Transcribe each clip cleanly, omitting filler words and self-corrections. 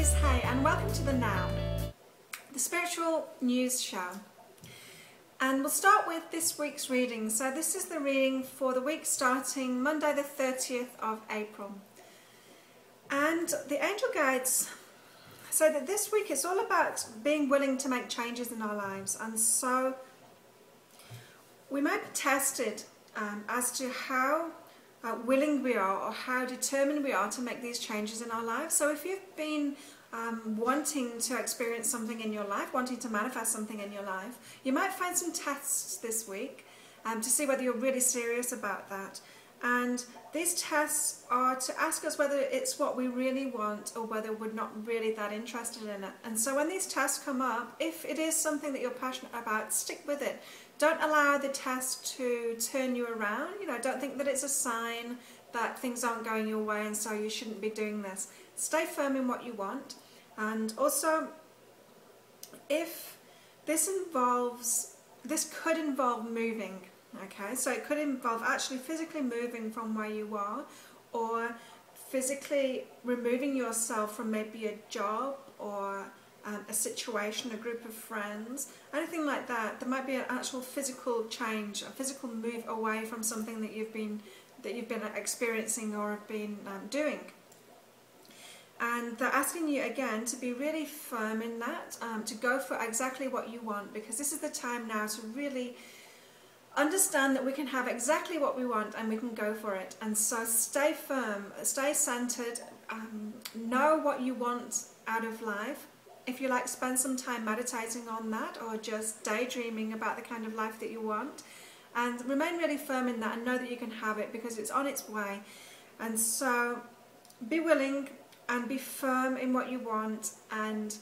Louise Hay and welcome to the Now, the spiritual news show. And we'll start with this week's reading. So this is the reading for the week starting Monday the 30th of April. And the angel guides say that this week it's all about being willing to make changes in our lives. And so we might be tested as to how willing we are or how determined we are to make these changes in our lives. So if you've been wanting to experience something in your life, wanting to manifest something in your life, you might find some tests this week to see whether you're really serious about that. And these tests are to ask us whether it's what we really want or whether we're not really that interested in it. And so when these tests come up, if it is something that you're passionate about, stick with it. Don't allow the test to turn you around. Don't think that it's a sign that things aren't going your way and so you shouldn't be doing this. Stay firm in what you want. And also, if this could involve moving, okay? So it could involve actually physically moving from where you are, or physically removing yourself from maybe a job or a situation, a group of friends, anything like that. There might be an actual physical change, a physical move away from something that you've been experiencing or have been doing. And they're asking you again to be really firm in that, to go for exactly what you want, because this is the time now to really understand that we can have exactly what we want and we can go for it. And so stay firm, stay centered, know what you want out of life. If you like, spend some time meditating on that or just daydreaming about the kind of life that you want, and remain really firm in that and know that you can have it because it's on its way. And so be willing and be firm in what you want, and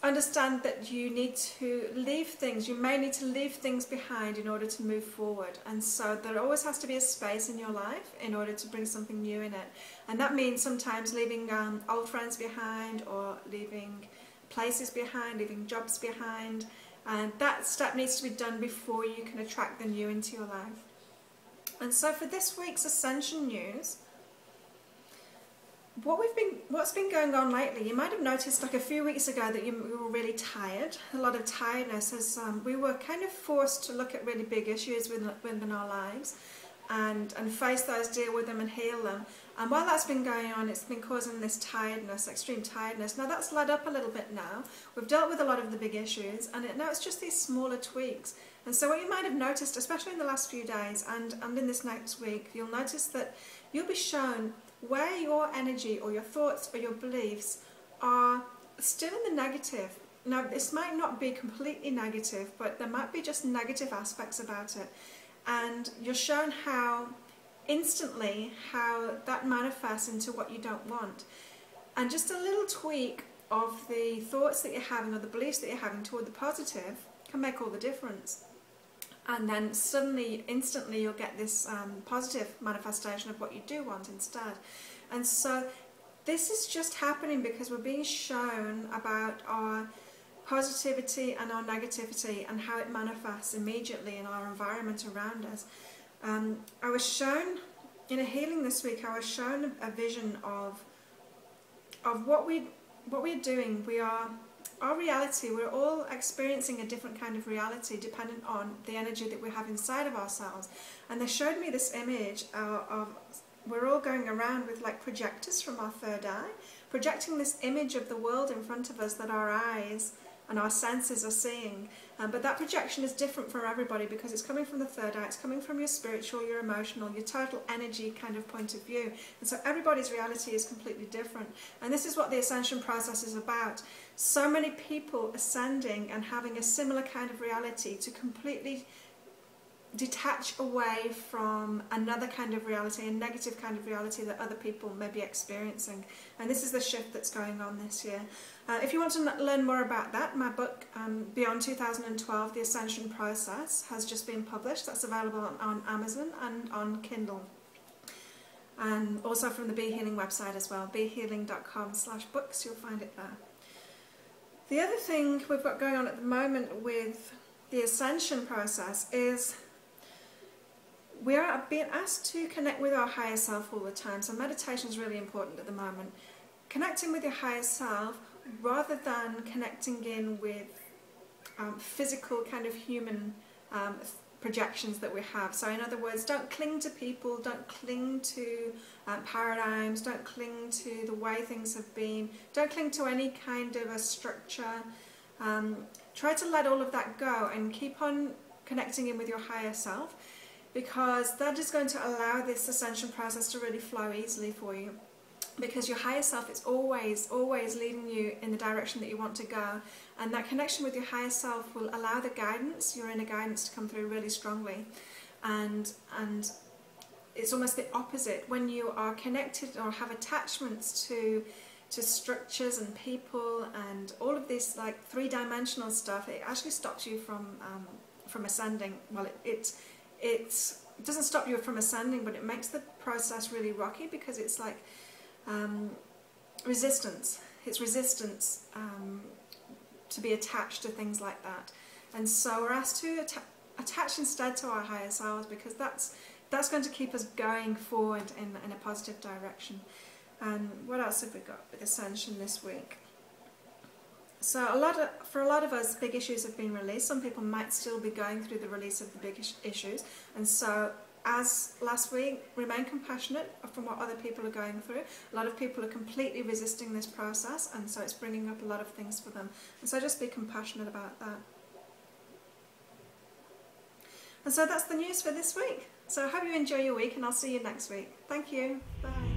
understand that you need to leave things, you may need to leave things behind in order to move forward. And so there always has to be a space in your life in order to bring something new in it. And that means sometimes leaving old friends behind, or leaving places behind, leaving jobs behind. And that step needs to be done before you can attract the new into your life. And so for this week's Ascension news, what's been going on lately, you might have noticed like a few weeks ago that we were really tired, a lot of tiredness, as we were kind of forced to look at really big issues within our lives and face those, deal with them and heal them. And while that's been going on, it's been causing this tiredness, extreme tiredness. Now that's let up a little bit now. We've dealt with a lot of the big issues, and now it's just these smaller tweaks. And so what you might have noticed, especially in the last few days and in this next week, you'll notice that you'll be shown where your energy or your thoughts or your beliefs are still in the negative. Now this might not be completely negative, but there might be just negative aspects about it. And you're shown how instantly how that manifests into what you don't want. And just a little tweak of the thoughts that you're having or the beliefs that you're having toward the positive can make all the difference. And then suddenly, instantly, you'll get this positive manifestation of what you do want instead. And so this is just happening because we're being shown about our positivity and our negativity and how it manifests immediately in our environment around us. I was shown, in a healing this week, I was shown a vision of what we're doing. Our reality, we're all experiencing a different kind of reality dependent on the energy that we have inside of ourselves. And they showed me this image of we're all going around with like projectors from our third eye, projecting this image of the world in front of us that our eyes and our senses are seeing. But that projection is different for everybody because it's coming from the third eye, it's coming from your spiritual, your emotional, your total energy kind of point of view. And so everybody's reality is completely different. And this is what the ascension process is about. So many people ascending and having a similar kind of reality to completely detach away from another kind of reality, a negative kind of reality that other people may be experiencing. And this is the shift that's going on this year. If you want to learn more about that, my book, Beyond 2012, The Ascension Process, has just been published. That's available on Amazon and on Kindle. And also from the Be Healing website as well, behealing.com/books, you'll find it there. The other thing we've got going on at the moment with the ascension process is we are being asked to connect with our higher self all the time. So meditation is really important at the moment. connecting with your higher self rather than connecting in with physical kind of human projections that we have. So in other words, don't cling to people, don't cling to paradigms, don't cling to the way things have been, don't cling to any kind of a structure. Try to let all of that go and keep on connecting in with your higher self, because that is going to allow this ascension process to really flow easily for you. Because your higher self is always leading you in the direction that you want to go, and that connection with your higher self will allow the guidance, your inner guidance, to come through really strongly. And it's almost the opposite. When you are connected or have attachments to structures and people and all of this like three-dimensional stuff, it actually stops you from ascending. Well, it doesn't stop you from ascending, but it makes the process really rocky, because it's like resistance. It's resistance to be attached to things like that. And so we're asked to attach instead to our higher selves, because that's going to keep us going forward in a positive direction. And what else have we got with Ascension this week? So for a lot of us, big issues have been released. Some people might still be going through the release of the big issues. And so, as last week, remain compassionate from what other people are going through. A lot of people are completely resisting this process, and so it's bringing up a lot of things for them. And so just be compassionate about that. And so that's the news for this week. So I hope you enjoy your week, and I'll see you next week. Thank you. Bye.